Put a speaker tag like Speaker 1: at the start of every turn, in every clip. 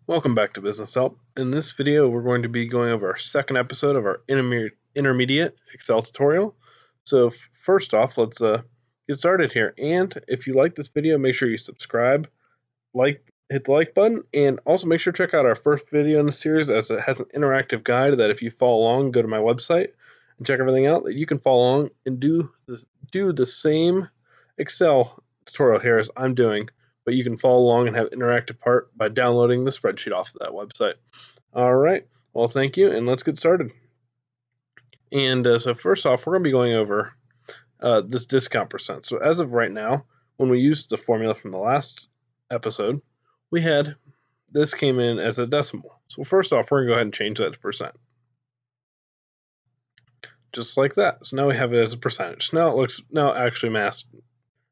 Speaker 1: Welcome back to Business Help. In this video, we're going to be going over our second episode of our intermediate Excel tutorial. So first off, let's get started here. And if you like this video, make sure you subscribe, hit the like button, and also make sure to check out our first video in the series, as it has an interactive guide that if you follow along, go to my website and check everything out, that you can follow along and do the same Excel tutorial here as I'm doing, but you can follow along and have interactive part by downloading the spreadsheet off of that website. All right, well, thank you, and let's get started. And so first off, we're going to be going over this discount percent. So as of right now, when we used the formula from the last episode, we had this came in as a decimal. So first off, we're going to go ahead and change that to percent. Just like that. So now we have it as a percentage. Now it actually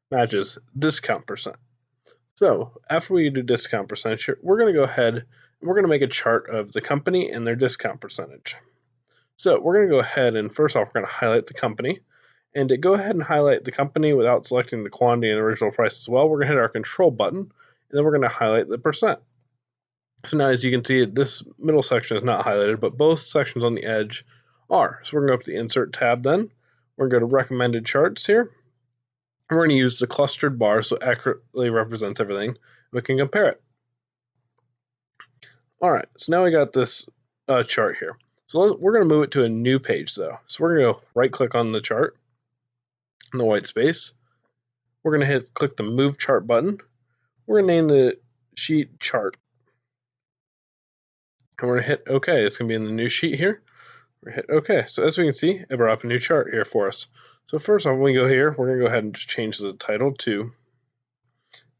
Speaker 1: matches discount percent. So after we do discount percentage, we're going to go ahead and we're going to make a chart of the company and their discount percentage. So we're going to go ahead and first off, we're going to highlight the company. And to go ahead and highlight the company without selecting the quantity and original price as well, we're going to hit our control button, and then we're going to highlight the percent. So now as you can see, this middle section is not highlighted, but both sections on the edge are. So we're going to go up to the Insert tab then. We're going to go to Recommended Charts here. And we're going to use the clustered bar so it accurately represents everything. We can compare it. All right, so now we got this chart here. So we're going to move it to a new page though. So we're going to go right-click on the chart in the white space. We're going to click the Move Chart button. We're going to name the sheet Chart. And we're going to hit OK. It's going to be in the new sheet here. We're going to hit OK. So as we can see, it brought up a new chart here for us. So first off, when we go here, we're going to go ahead and just change the title to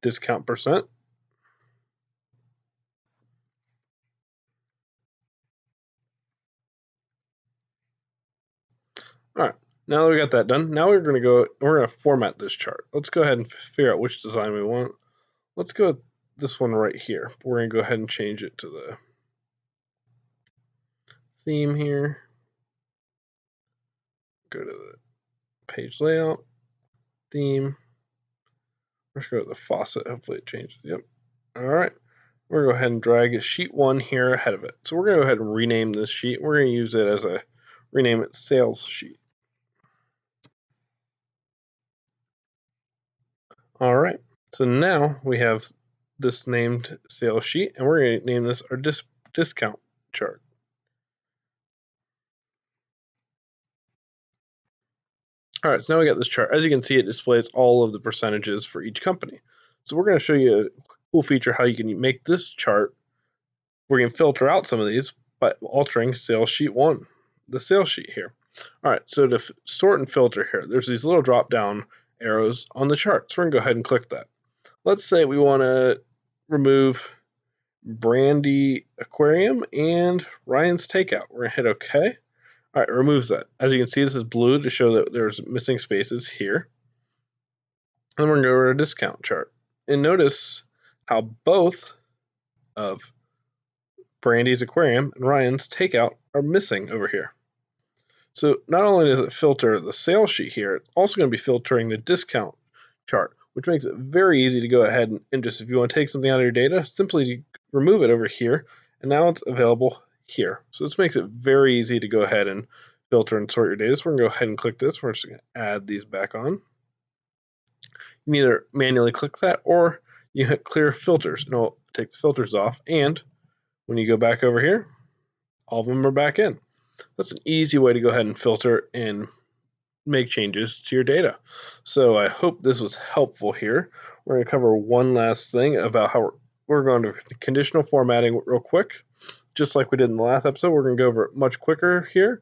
Speaker 1: discount percent. All right, now that we got that done, now we're going to format this chart. Let's go ahead and figure out which design we want. Let's go with this one right here. We're going to go ahead and change it to the theme here. Go to the page layout, theme. Let's go to the faucet. Hopefully it changes. Yep. All right. We're going to go ahead and drag sheet 1 here ahead of it. So we're going to go ahead and rename this sheet. We're going to use it as rename it sales sheet. All right. So now we have this named sales sheet, and we're going to name this our discount chart. All right, so now we got this chart. As you can see, it displays all of the percentages for each company. So we're going to show you a cool feature how you can make this chart. We're going to filter out some of these by altering sales sheet 1, the sales sheet here. All right, so to sort and filter here, there's these little drop down arrows on the chart. So we're going to go ahead and click that. Let's say we want to remove Brandy Aquarium and Ryan's Takeout. We're going to hit OK. All right, it removes that. As you can see, this is blue to show that there's missing spaces here. And we're going to go to our discount chart. And notice how both of Brandy's Aquarium and Ryan's Takeout are missing over here. So not only does it filter the sales sheet here, it's also going to be filtering the discount chart, which makes it very easy to go ahead and just, if you want to take something out of your data, simply remove it over here, and now it's available here. So this makes it very easy to go ahead and filter and sort your data. So we're going to go ahead and click this. We're just going to add these back on. You can either manually click that, or you hit clear filters, and it'll take the filters off. And when you go back over here, all of them are back in. That's an easy way to go ahead and filter and make changes to your data. So I hope this was helpful here. We're going to cover one last thing about how we're going to conditional formatting real quick. Just like we did in the last episode, we're going to go over it much quicker here.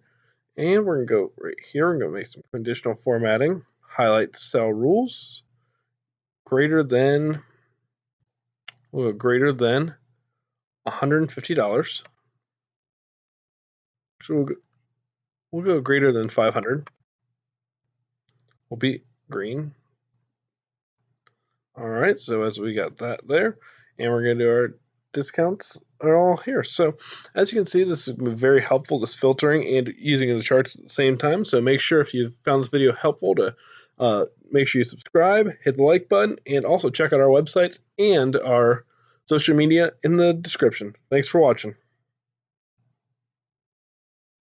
Speaker 1: And we're going to go right here. We're going to make some conditional formatting. Highlight cell rules. Greater than $150. So we'll go greater than 500. Will be green. All right, so as we got that there, and we're going to do our discounts are all here. So as you can see, this has been very helpful, this filtering and using the charts at the same time. So make sure, if you found this video helpful, to make sure you subscribe, hit the like button, and also check out our websites and our social media in the description. Thanks for watching.